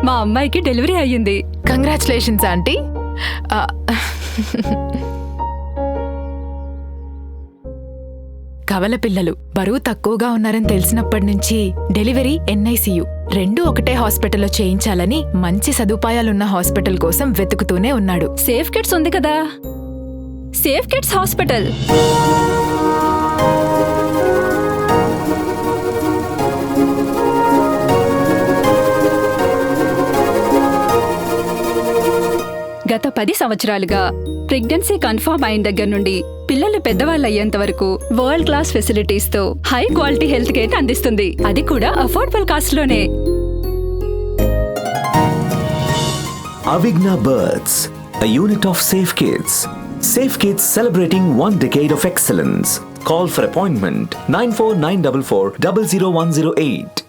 మా అమ్మాయికి డెలివరీ అయ్యింది. Congratulations aunty. కవల పిల్లలు బరువు తక్కువగా ఉన్నారని తెలిసినప్పటి నుంచి డెలివరీ NICU రెండూ ఒకటే హాస్పిటల్లో చేయించాలని మంచి సదుపాయాలున్న హాస్పిటల్ కోసం వెతుకుతూనే ఉన్నాడు. సేఫ్ కిడ్స్ ఉంది కదా, సేఫ్ కిడ్స్ హాస్పిటల్. గత 10 సంవత్సరాలుగా ప్రెగ్నెన్సీ కన్ఫర్మ్ అయిన దగ్గర నుండి పిల్లలు పెద్దవాళ్ళు అయ్యేంత వరకు వరల్డ్ క్లాస్ ఫెసిలిటీస్ తో హై క్వాలిటీ హెల్త్ కేర్ అందిస్తుంది. అది కూడా అఫోర్డబుల్ కాస్ట్ లోనే. Avigna Births, a unit of Safe Kids. Safe Kids celebrating 1 decade of excellence. Call for appointment 9494400108.